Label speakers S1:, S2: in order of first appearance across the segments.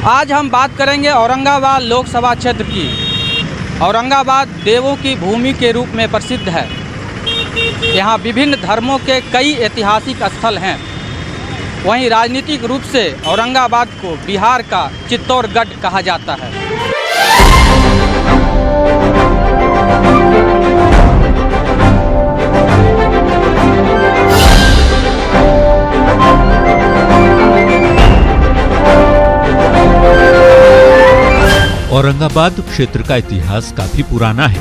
S1: आज हम बात करेंगे औरंगाबाद लोकसभा क्षेत्र की। औरंगाबाद देवों की भूमि के रूप में प्रसिद्ध है। यहाँ विभिन्न धर्मों के कई ऐतिहासिक स्थल हैं। वहीं राजनीतिक रूप से औरंगाबाद को बिहार का चित्तौड़गढ़ कहा जाता है।
S2: औरंगाबाद क्षेत्र का इतिहास काफी पुराना है।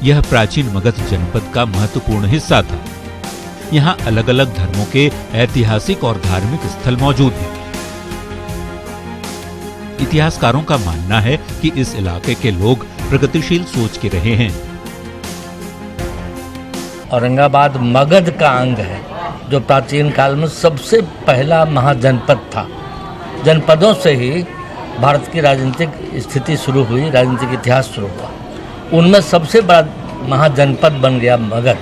S2: यह प्राचीन मगध जनपद का महत्वपूर्ण हिस्सा था। यहाँ अलग अलग धर्मों के ऐतिहासिक और धार्मिक स्थल मौजूद हैं। इतिहासकारों का मानना है कि इस इलाके के लोग प्रगतिशील सोच के रहे हैं।
S3: औरंगाबाद मगध का अंग है, जो प्राचीन काल में सबसे पहला महाजनपद था। जनपदों से ही भारत की राजनीतिक स्थिति शुरू हुई, राजनीतिक इतिहास शुरू हुआ। उनमें सबसे बड़ा महाजनपद बन गया मगध।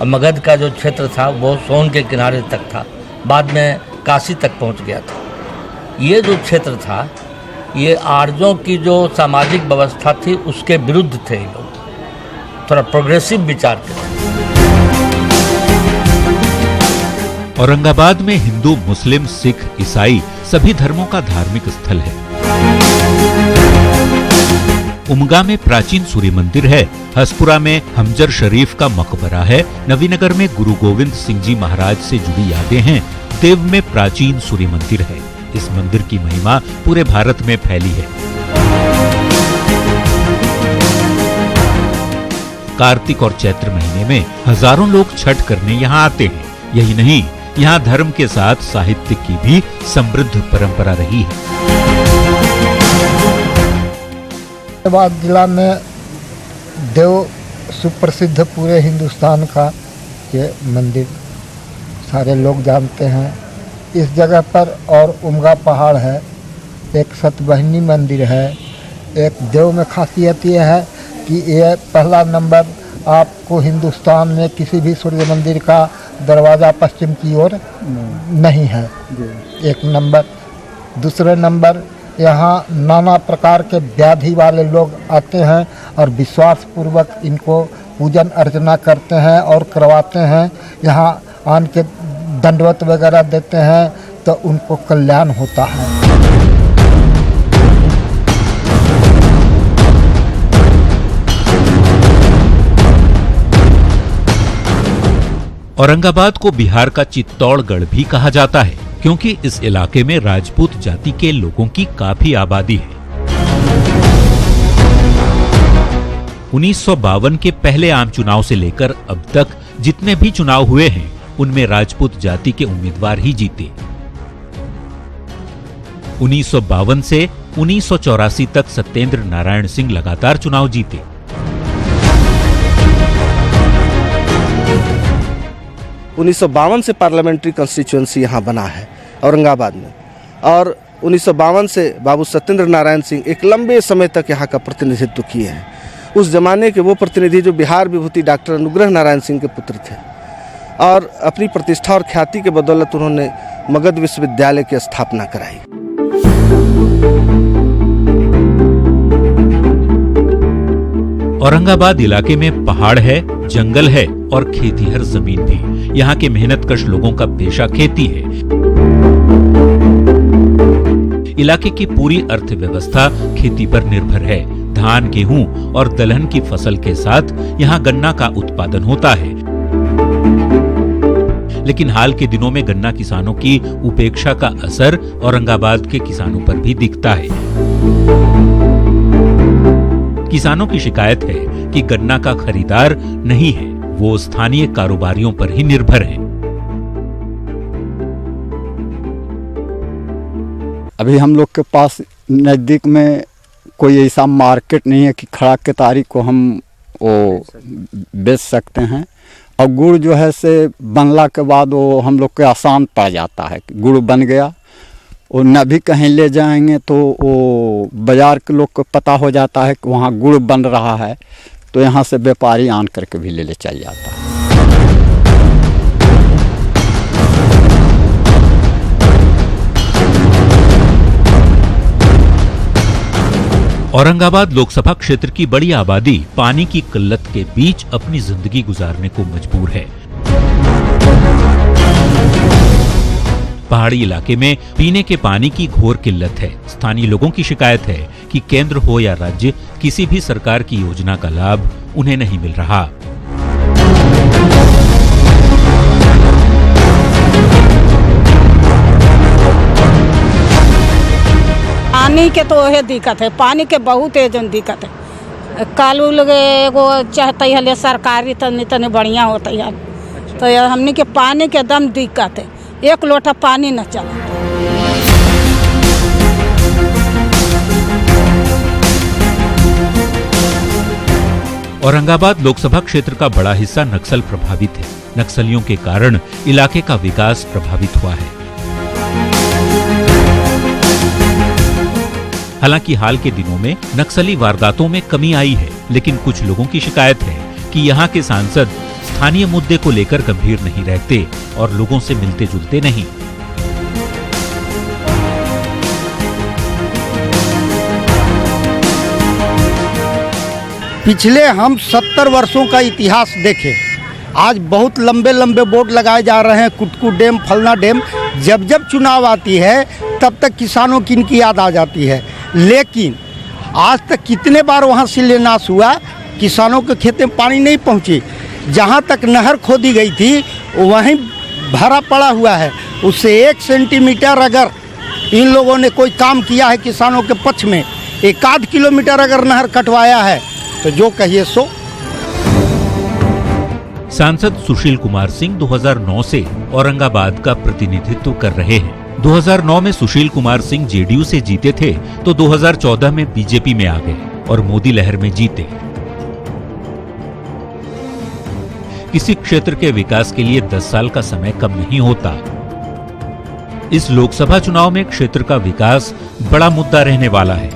S3: और मगध का जो क्षेत्र था वो सोन के किनारे तक था, बाद में काशी तक पहुंच गया था। ये जो क्षेत्र था, ये आर्यों की जो सामाजिक व्यवस्था थी उसके विरुद्ध थे। ये लोग थोड़ा प्रोग्रेसिव विचार थे।
S2: औरंगाबाद में हिंदू, मुस्लिम, सिख, ईसाई सभी धर्मों का धार्मिक स्थल है। उमगा में प्राचीन सूर्य मंदिर है। हसपुरा में हमजर शरीफ का मकबरा है। नवीनगर में गुरु गोविंद सिंह जी महाराज से जुड़ी यादें हैं। देव में प्राचीन सूर्य मंदिर है। इस मंदिर की महिमा पूरे भारत में फैली है। कार्तिक और चैत्र महीने में हजारों लोग छठ करने यहाँ आते हैं। यही नहीं, यहाँ धर्म के साथ साहित्य की भी समृद्ध परंपरा रही है।
S4: औरंगाबाद जिला में देव सुप्रसिद्ध पूरे हिंदुस्तान का ये मंदिर सारे लोग जानते हैं। इस जगह पर और उमगा पहाड़ है, एक सतबहिनी मंदिर है। एक देव में खासियत ये है कि ये पहला नंबर आपको हिंदुस्तान में किसी भी सूर्य मंदिर का दरवाज़ा पश्चिम की ओर नहीं है, एक नंबर। दूसरे नंबर, यहाँ नाना प्रकार के व्याधि वाले लोग आते हैं और विश्वास पूर्वक इनको पूजन अर्चना करते हैं और करवाते हैं। यहाँ आन के दंडवत वगैरह देते हैं तो उनको कल्याण होता है।
S2: औरंगाबाद को बिहार का चित्तौड़गढ़ भी कहा जाता है, क्योंकि इस इलाके में राजपूत जाति के लोगों की काफी आबादी है। 1952 के पहले आम चुनाव से लेकर अब तक जितने भी चुनाव हुए हैं, उनमें राजपूत जाति के उम्मीदवार ही जीते। 1952 से 1984 तक सत्येंद्र नारायण सिंह लगातार चुनाव जीते।
S5: 1952 से पार्लियामेंट्री कॉन्स्टिट्यूएंसी यहाँ बना है औरंगाबाद में, और 1952 से बाबू सत्येंद्र नारायण सिंह एक लंबे समय तक यहाँ का प्रतिनिधित्व किए हैं। उस जमाने के वो प्रतिनिधि जो बिहार विभूति डॉक्टर अनुग्रह नारायण सिंह के पुत्र थे, और अपनी प्रतिष्ठा और ख्याति के बदौलत उन्होंने मगध विश्वविद्यालय की स्थापना कराई।
S2: औरंगाबाद इलाके में पहाड़ है, जंगल है और खेतीहर जमीन भी। यहाँ के मेहनतकश लोगों का पेशा खेती है। इलाके की पूरी अर्थव्यवस्था खेती पर निर्भर है। धान, गेहूं और दलहन की फसल के साथ यहाँ गन्ना का उत्पादन होता है। लेकिन हाल के दिनों में गन्ना किसानों की उपेक्षा का असर औरंगाबाद के किसानों पर भी दिखता है। किसानों की शिकायत है कि गन्ना का खरीदार नहीं है, वो स्थानीय कारोबारियों पर ही निर्भर हैं।
S6: अभी हम लोग के पास नज़दीक में कोई ऐसा मार्केट नहीं है कि खड़ा केतारी को हम वो बेच सकते हैं। और गुड़ जो है से बनला के बाद वो हम लोग के आसान पड़ जाता है। गुड़ बन गया, वो न भी कहीं ले जाएंगे तो वो बाज़ार के लोग को पता हो जाता है कि वहाँ गुड़ बन रहा है, तो यहाँ से व्यापारी आन करके भी ले चल जाता है।
S2: औरंगाबाद लोकसभा क्षेत्र की बड़ी आबादी पानी की किल्लत के बीच अपनी जिंदगी गुजारने को मजबूर है। पहाड़ी इलाके में पीने के पानी की घोर किल्लत है। स्थानीय लोगों की शिकायत है कि केंद्र हो या राज्य, किसी भी सरकार की योजना का लाभ उन्हें नहीं मिल रहा।
S7: पानी के तो वही दिक्कत है, पानी के बहुत एजन दिक्कत है। कालू लोग एगो चाहते है सरकारी तनी बढ़िया होता है, तो हमने के पानी के दम दिक्कत है, एक लोटा पानी न चला।
S2: औरंगाबाद लोकसभा क्षेत्र का बड़ा हिस्सा नक्सल प्रभावित है। नक्सलियों के कारण इलाके का विकास प्रभावित हुआ है। हालांकि हाल के दिनों में नक्सली वारदातों में कमी आई है, लेकिन कुछ लोगों की शिकायत है कि यहाँ के सांसद स्थानीय मुद्दे को लेकर गंभीर नहीं रहते और लोगों से मिलते जुलते नहीं।
S4: पिछले हम 70 वर्षों का इतिहास देखें, आज बहुत लंबे लंबे बोर्ड लगाए जा रहे हैं, कुटकू डैम, फलना डैम। जब जब चुनाव आती है तब तक किसानों की इनकी याद आ जाती है, लेकिन आज तक कितने बार वहाँ शिलान्यास हुआ, किसानों के खेत में पानी नहीं पहुँची। जहाँ तक नहर खोदी गई थी वहीं भरा पड़ा हुआ है, उससे 1 सेंटीमीटर अगर इन लोगों ने कोई काम किया है किसानों के पक्ष में, 1 किलोमीटर अगर नहर कटवाया है तो जो कहिए सो।
S2: सांसद सुशील कुमार सिंह 2009 से औरंगाबाद का प्रतिनिधित्व कर रहे हैं। 2009 में सुशील कुमार सिंह जेडीयू से जीते थे तो 2014 में बीजेपी में आ गए और मोदी लहर में जीते। किसी क्षेत्र के विकास के लिए 10 साल का समय कम नहीं होता। इस लोकसभा चुनाव में क्षेत्र का विकास बड़ा मुद्दा रहने वाला है।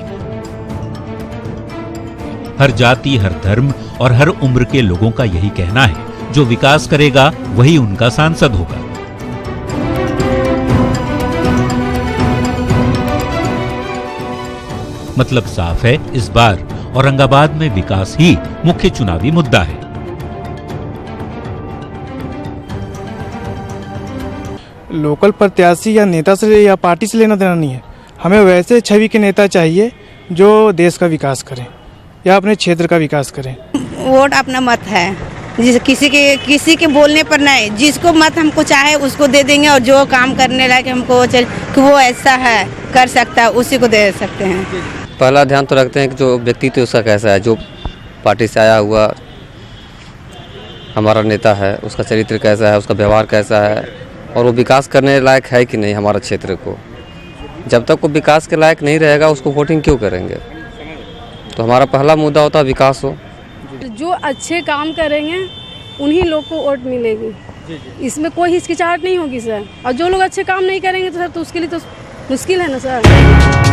S2: हर जाति, हर धर्म और हर उम्र के लोगों का यही कहना है, जो विकास करेगा वही उनका सांसद होगा। मतलब साफ है, इस बार औरंगाबाद में विकास ही मुख्य चुनावी मुद्दा है।
S8: लोकल प्रत्याशी या नेता से या पार्टी से लेना देना नहीं है, हमें वैसे छवि के नेता चाहिए जो देश का विकास करें या अपने क्षेत्र का विकास करें।
S9: वोट अपना मत है, किसी के बोलने पर नहीं, जिसको मत हमको चाहे उसको दे देंगे, और जो काम करने लायक हमको कि वो ऐसा है कर सकता है उसी को दे सकते हैं।
S10: पहला ध्यान तो रखते हैं कि जो व्यक्तित्व उसका कैसा है, जो पार्टी से आया हुआ हमारा नेता है उसका चरित्र कैसा है, उसका व्यवहार कैसा है, और वो विकास करने लायक है कि नहीं हमारा क्षेत्र को। जब तक वो विकास के लायक नहीं रहेगा उसको वोटिंग क्यों करेंगे। तो हमारा पहला मुद्दा होता है विकास हो।
S11: जो अच्छे काम करेंगे उन्हीं लोग को वोट मिलेगी, इसमें कोई हिचकिचाहट नहीं होगी सर। और जो लोग अच्छे काम नहीं करेंगे तो सर तो उसके लिए तो मुश्किल है ना सर।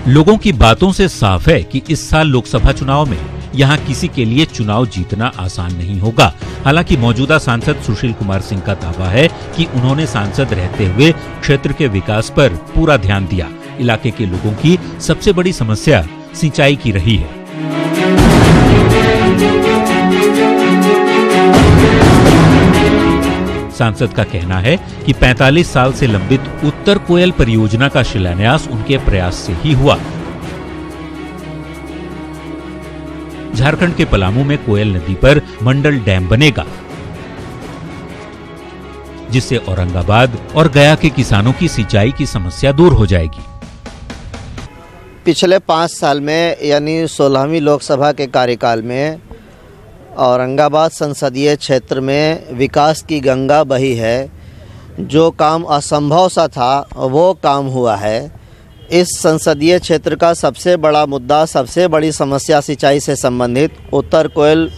S2: लोगों की बातों से साफ है कि इस साल लोकसभा चुनाव में यहाँ किसी के लिए चुनाव जीतना आसान नहीं होगा। हालांकि मौजूदा सांसद सुशील कुमार सिंह का दावा है कि उन्होंने सांसद रहते हुए क्षेत्र के विकास पर पूरा ध्यान दिया। इलाके के लोगों की सबसे बड़ी समस्या सिंचाई की रही है। सांसद का कहना है कि 45 साल से लंबित उत्तर कोयल परियोजना का शिलान्यास उनके प्रयास से ही हुआ। झारखंड के पलामू में कोयल नदी पर मंडल डैम बनेगा, जिससे औरंगाबाद और गया के किसानों की सिंचाई की समस्या दूर हो जाएगी।
S12: पिछले 5 साल में यानी 16वीं लोकसभा के कार्यकाल में औरंगाबाद संसदीय क्षेत्र में विकास की गंगा बही है। जो काम असंभव सा था वो काम हुआ है। इस संसदीय क्षेत्र का सबसे बड़ा मुद्दा, सबसे बड़ी समस्या सिंचाई से संबंधित उत्तर कोयल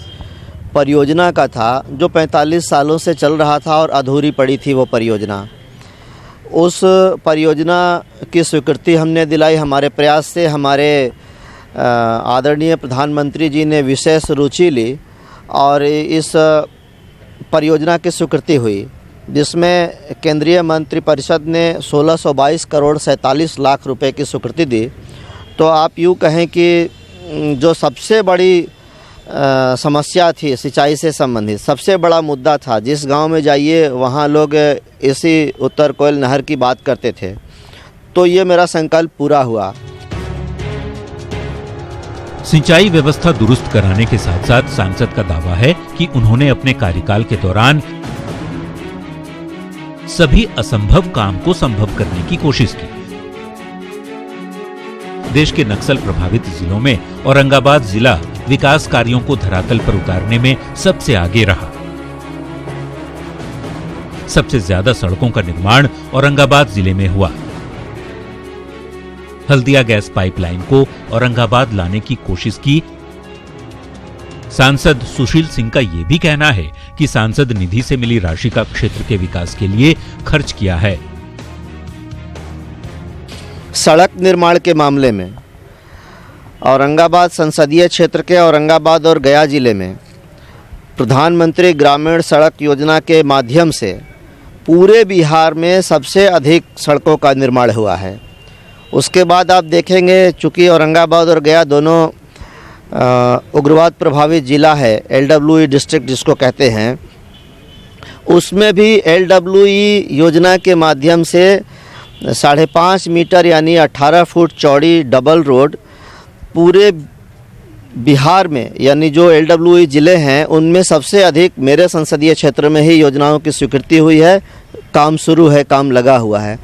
S12: परियोजना का था, जो 45 सालों से चल रहा था और अधूरी पड़ी थी वो परियोजना। उस परियोजना की स्वीकृति हमने दिलाई हमारे प्रयास से। हमारे आदरणीय प्रधानमंत्री जी ने विशेष रुचि ली और इस परियोजना की स्वीकृति हुई। जिसमें केंद्रीय मंत्रिपरिषद ने 1622 करोड़ 47 लाख रुपए की स्वीकृति दी। तो आप यूँ कहें कि जो सबसे बड़ी समस्या थी सिंचाई से संबंधित, सबसे बड़ा मुद्दा था, जिस गांव में जाइए वहां लोग इसी उत्तर कोयल नहर की बात करते थे। तो ये मेरा संकल्प पूरा हुआ।
S2: सिंचाई व्यवस्था दुरुस्त कराने के साथ साथ सांसद का दावा है कि उन्होंने अपने कार्यकाल के दौरान सभी असंभव काम को संभव करने की कोशिश की। देश के नक्सल प्रभावित जिलों में औरंगाबाद जिला विकास कार्यों को धरातल पर उतारने में सबसे आगे रहा। सबसे ज्यादा सड़कों का निर्माण औरंगाबाद जिले में हुआ। हल्दिया गैस पाइपलाइन को औरंगाबाद लाने की कोशिश की। सांसद सुशील सिंह का यह भी कहना है कि सांसद निधि से मिली राशि का क्षेत्र के विकास के लिए खर्च किया है।
S12: सड़क निर्माण के मामले में औरंगाबाद संसदीय क्षेत्र के औरंगाबाद और गया जिले में प्रधानमंत्री ग्रामीण सड़क योजना के माध्यम से पूरे बिहार में सबसे अधिक सड़कों का निर्माण हुआ है। उसके बाद आप देखेंगे, चूँकि औरंगाबाद और गया दोनों उग्रवाद प्रभावित जिला है, LWE डिस्ट्रिक्ट जिसको कहते हैं, उसमें भी LWE योजना के माध्यम से 5.5 मीटर यानी 18 फुट चौड़ी डबल रोड पूरे बिहार में, यानी जो LWE जिले हैं उनमें सबसे अधिक मेरे संसदीय क्षेत्र में ही योजनाओं की स्वीकृति हुई है। काम शुरू है, काम लगा हुआ है।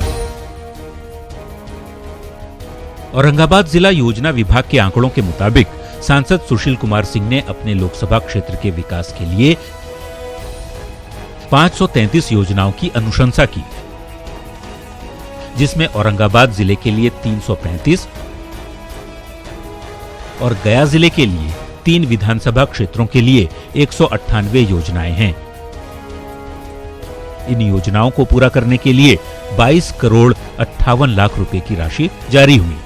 S2: औरंगाबाद जिला योजना विभाग के आंकड़ों के मुताबिक सांसद सुशील कुमार सिंह ने अपने लोकसभा क्षेत्र के विकास के लिए 533 योजनाओं की अनुशंसा की, जिसमें औरंगाबाद जिले के लिए 335 और गया जिले के लिए 3 विधानसभा क्षेत्रों के लिए 198 योजनाएं हैं। इन योजनाओं को पूरा करने के लिए 22 करोड़ 58 लाख रुपए की राशि जारी हुई।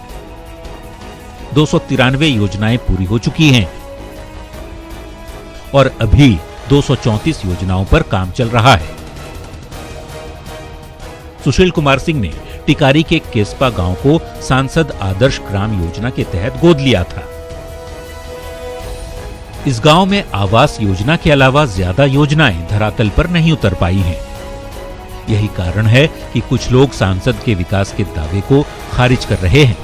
S2: 293 योजनाएं पूरी हो चुकी हैं और अभी 234 योजनाओं पर काम चल रहा है। सुशील कुमार सिंह ने टिकारी के केसपा गांव को सांसद आदर्श ग्राम योजना के तहत गोद लिया था। इस गांव में आवास योजना के अलावा ज्यादा योजनाएं धरातल पर नहीं उतर पाई हैं। यही कारण है कि कुछ लोग सांसद के विकास के दावे को खारिज कर रहे हैं।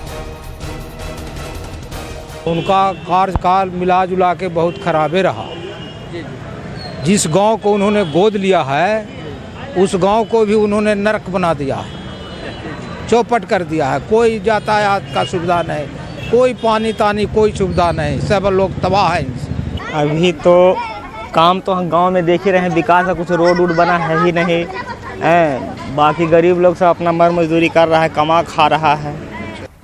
S13: उनका कार्यकाल मिला जुला के बहुत खराबे रहा। जिस गांव को उन्होंने गोद लिया है उस गांव को भी उन्होंने नरक बना दिया है, चौपट कर दिया है। कोई यातायात का सुविधा नहीं, कोई पानी तानी कोई सुविधा नहीं, सब लोग तबाह हैं।
S14: अभी तो काम तो हम गांव में देख ही रहे हैं, विकास का कुछ रोड वोड बना है ही नहीं। बाकी गरीब लोग सब अपना मर मजदूरी कर रहा है, कमा खा रहा है।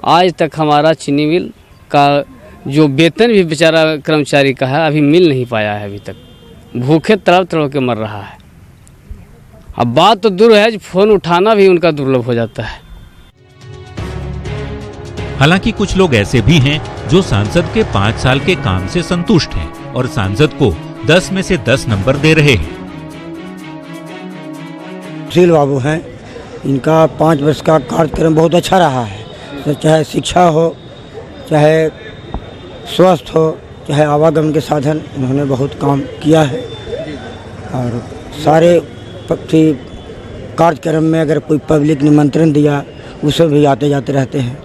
S15: आज तक हमारा चीनी मिल का जो वेतन भी बेचारा कर्मचारी का है अभी मिल नहीं पाया है। अभी तक भूखे तड़प तड़प के मर रहा है। अब बात तो दूर है, फोन उठाना भी उनका दुर्लभ हो जाता है।
S2: हालांकि कुछ लोग ऐसे भी हैं जो सांसद के 5 साल के काम से संतुष्ट हैं और सांसद को 10 में से 10 नंबर दे रहे हैं।
S16: सुशील बाबू हैं, इनका 5 वर्ष का कार्यक्रम बहुत अच्छा रहा है। तो चाहे शिक्षा हो, चाहे स्वास्थ्य हो, चाहे आवागमन के साधन, इन्होंने बहुत काम किया है। और सारे कार्यक्रम में अगर कोई पब्लिक निमंत्रण दिया उसे भी आते जाते रहते हैं।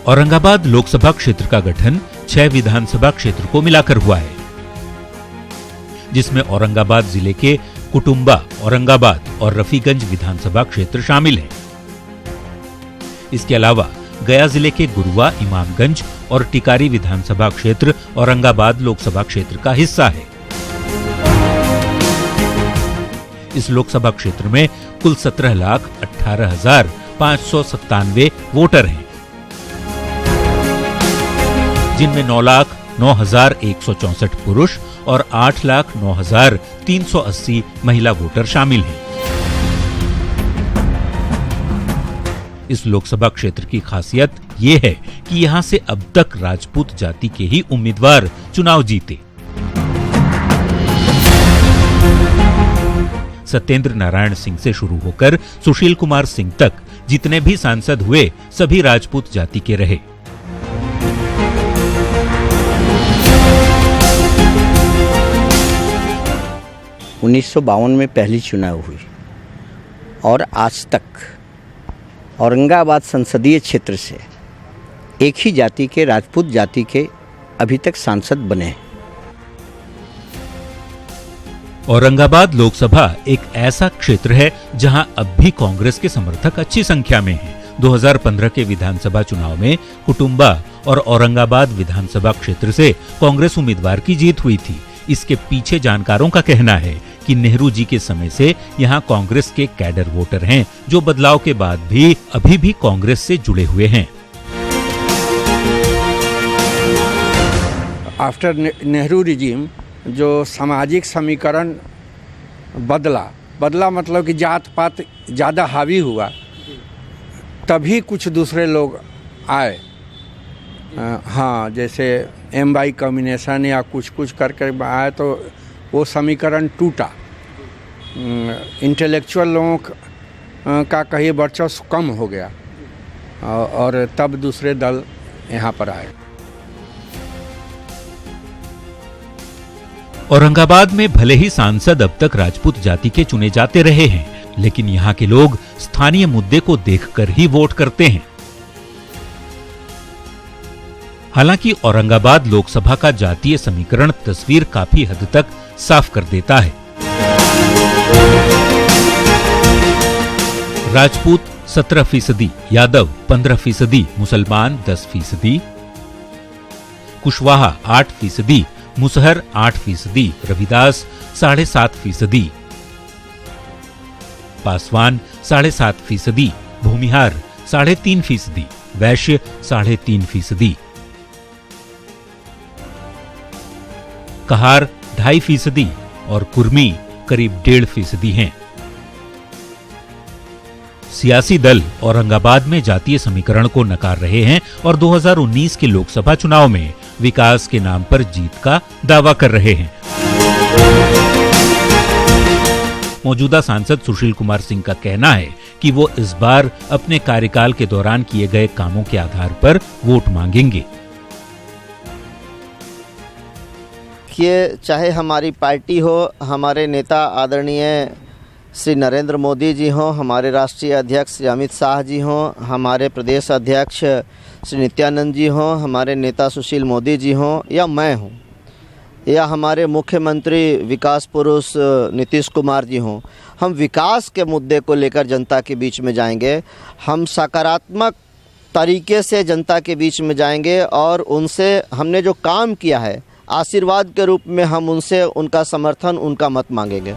S2: औरंगाबाद लोकसभा क्षेत्र का गठन 6 विधानसभा क्षेत्र को मिलाकर हुआ है, जिसमें औरंगाबाद जिले के कुटुंबा, औरंगाबाद और रफीगंज विधानसभा क्षेत्र शामिल हैं। इसके अलावा गया जिले के गुरुआ, इमामगंज और टिकारी विधानसभा क्षेत्र औरंगाबाद लोकसभा क्षेत्र का हिस्सा है। इस लोकसभा क्षेत्र में कुल 17,18,597 वोटर हैं, जिनमें 9,09,164 पुरुष और 8,09,380 महिला वोटर शामिल हैं। इस लोकसभा क्षेत्र की खासियत ये है कि यहां से अब तक राजपूत जाति के ही उम्मीदवार चुनाव जीते। सत्येंद्र नारायण सिंह से शुरू होकर सुशील कुमार सिंह तक जितने भी सांसद हुए सभी राजपूत जाति के रहे।
S17: उन्नीस में पहली चुनाव हुई और आज तक औरंगाबाद संसदीय क्षेत्र से एक ही जाति के, राजपूत जाति के अभी तक सांसद बने हैं।
S2: औरंगाबाद लोकसभा एक ऐसा क्षेत्र है जहां अब भी कांग्रेस के समर्थक अच्छी संख्या में हैं। 2015 के विधानसभा चुनाव में कुटुंबा और औरंगाबाद विधानसभा क्षेत्र से कांग्रेस उम्मीदवार की जीत हुई थी। इसके पीछे जानकारों का कहना है कि नेहरू जी के समय से यहां कांग्रेस के कैडर वोटर हैं, जो बदलाव के बाद भी अभी भी कांग्रेस से जुड़े हुए हैं।
S18: आफ्टर नेहरू रिजीम जो सामाजिक समीकरण बदला मतलब कि जात पात ज़्यादा हावी हुआ, तभी कुछ दूसरे लोग आए। हाँ, जैसे MY कॉम्बिनेशन या कुछ करके आए तो वो समीकरण टूटा। इंटेलेक्चुअल लोगों का कहीं वर्चस्व कम हो गया और तब दूसरे दल यहाँ पर आए।
S2: औरंगाबाद में भले ही सांसद अब तक राजपूत जाति के चुने जाते रहे हैं, लेकिन यहाँ के लोग स्थानीय मुद्दे को देखकर ही वोट करते हैं। हालांकि औरंगाबाद लोकसभा का जातीय समीकरण तस्वीर काफी हद तक साफ कर देता है। राजपूत 17%, यादव 15%, मुसलमान 10%, कुशवाहा 8%, मुसहर 8%, रविदास 7.5%, पासवान 7.5%, भूमिहार 3.5%, वैश्य 3.5%, कहार 2.5% और कुर्मी करीब 1.5% हैं। सियासी दल औरंगाबाद में जातीय समीकरण को नकार रहे हैं और 2019 के लोकसभा चुनाव में विकास के नाम पर जीत का दावा कर रहे हैं। मौजूदा सांसद सुशील कुमार सिंह का कहना है कि वो इस बार अपने कार्यकाल के दौरान किए गए कामों के आधार पर वोट मांगेंगे।
S12: ये चाहे हमारी पार्टी हो, हमारे नेता आदरणीय श्री नरेंद्र मोदी जी हों, हमारे राष्ट्रीय अध्यक्ष श्री अमित शाह जी हों, हमारे प्रदेश अध्यक्ष श्री नित्यानंद जी हों, हमारे नेता सुशील मोदी जी हों या मैं हूं, या हमारे मुख्यमंत्री विकास पुरुष नीतीश कुमार जी हों, हम विकास के मुद्दे को लेकर जनता के बीच में जाएंगे। हम सकारात्मक तरीके से जनता के बीच में जाएंगे और उनसे हमने जो काम किया है आशीर्वाद के रूप में हम उनसे उनका समर्थन, उनका मत मांगेंगे।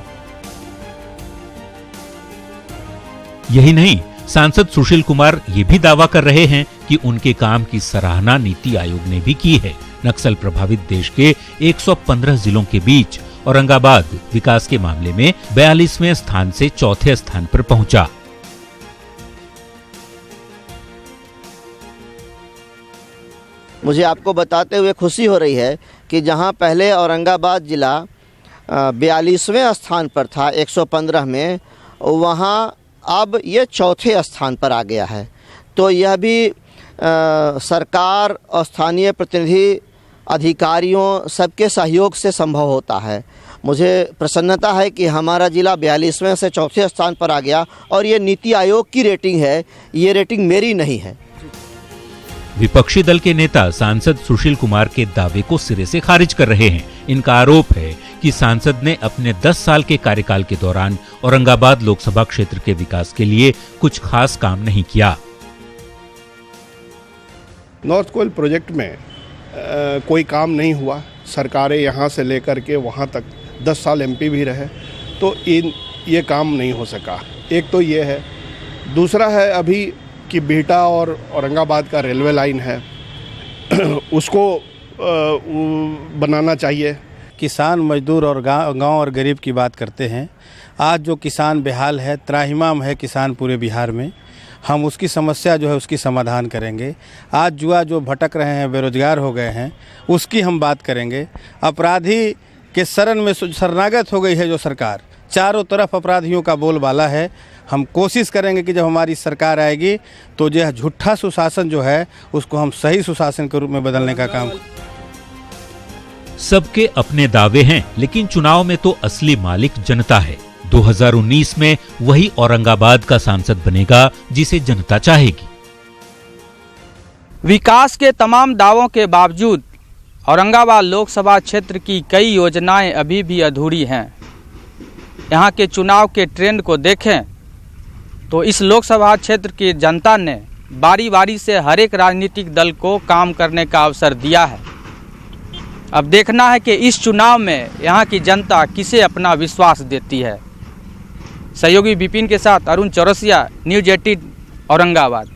S2: यही नहीं, सांसद सुशील कुमार ये भी दावा कर रहे हैं कि उनके काम की सराहना नीति आयोग ने भी की है। नक्सल प्रभावित देश के 115 जिलों के बीच औरंगाबाद विकास के मामले में 42वें स्थान से चौथे स्थान पर पहुंचा।
S12: मुझे आपको बताते हुए खुशी हो रही है कि जहां पहले औरंगाबाद जिला 42वें स्थान पर था 115 में, वहां अब ये चौथे स्थान पर आ गया है। तो यह भी सरकार और स्थानीय प्रतिनिधि, अधिकारियों सबके सहयोग से संभव होता है। मुझे प्रसन्नता है कि हमारा जिला 42वें से चौथे स्थान पर आ गया और ये नीति आयोग की रेटिंग है, ये रेटिंग मेरी नहीं है।
S2: विपक्षी दल के नेता सांसद सुशील कुमार के दावे को सिरे से खारिज कर रहे हैं। इनका आरोप है कि सांसद ने अपने 10 साल के कार्यकाल के दौरान औरंगाबाद लोकसभा क्षेत्र के विकास के लिए कुछ खास काम नहीं किया।
S19: नॉर्थ कोयल प्रोजेक्ट में कोई काम नहीं हुआ। सरकारें यहाँ से लेकर के वहाँ तक 10 साल MP भी रहे, तो ये काम नहीं हो सका। एक तो ये है। दूसरा है अभी कि बिहटा और औरंगाबाद का रेलवे लाइन है, उसको बनाना चाहिए।
S20: किसान, मजदूर और गांव और गरीब की बात करते हैं। आज जो किसान बेहाल है, त्राहिमाम है किसान पूरे बिहार में, हम उसकी समस्या जो है उसकी समाधान करेंगे। आज युवा जो भटक रहे हैं, बेरोजगार हो गए हैं, उसकी हम बात करेंगे। अपराधी के शरण में शरणागत हो गई है जो सरकार, चारों तरफ अपराधियों का बोलबाला है। हम कोशिश करेंगे कि जब हमारी सरकार आएगी तो यह झूठा सुशासन जो है उसको हम सही सुशासन के रूप में बदलने का काम।
S2: सबके अपने दावे हैं, लेकिन चुनाव में तो असली मालिक जनता है। 2019 में वही औरंगाबाद का सांसद बनेगा जिसे जनता चाहेगी।
S1: विकास के तमाम दावों के बावजूद औरंगाबाद लोकसभा क्षेत्र की कई योजनाएं अभी भी अधूरी हैं। यहाँ के चुनाव के ट्रेंड को देखें तो इस लोकसभा क्षेत्र की जनता ने बारी बारी से हर एक राजनीतिक दल को काम करने का अवसर दिया है। अब देखना है कि इस चुनाव में यहाँ की जनता किसे अपना विश्वास देती है। सहयोगी विपिन के साथ अरुण चौरसिया, न्यूज़ 18 औरंगाबाद।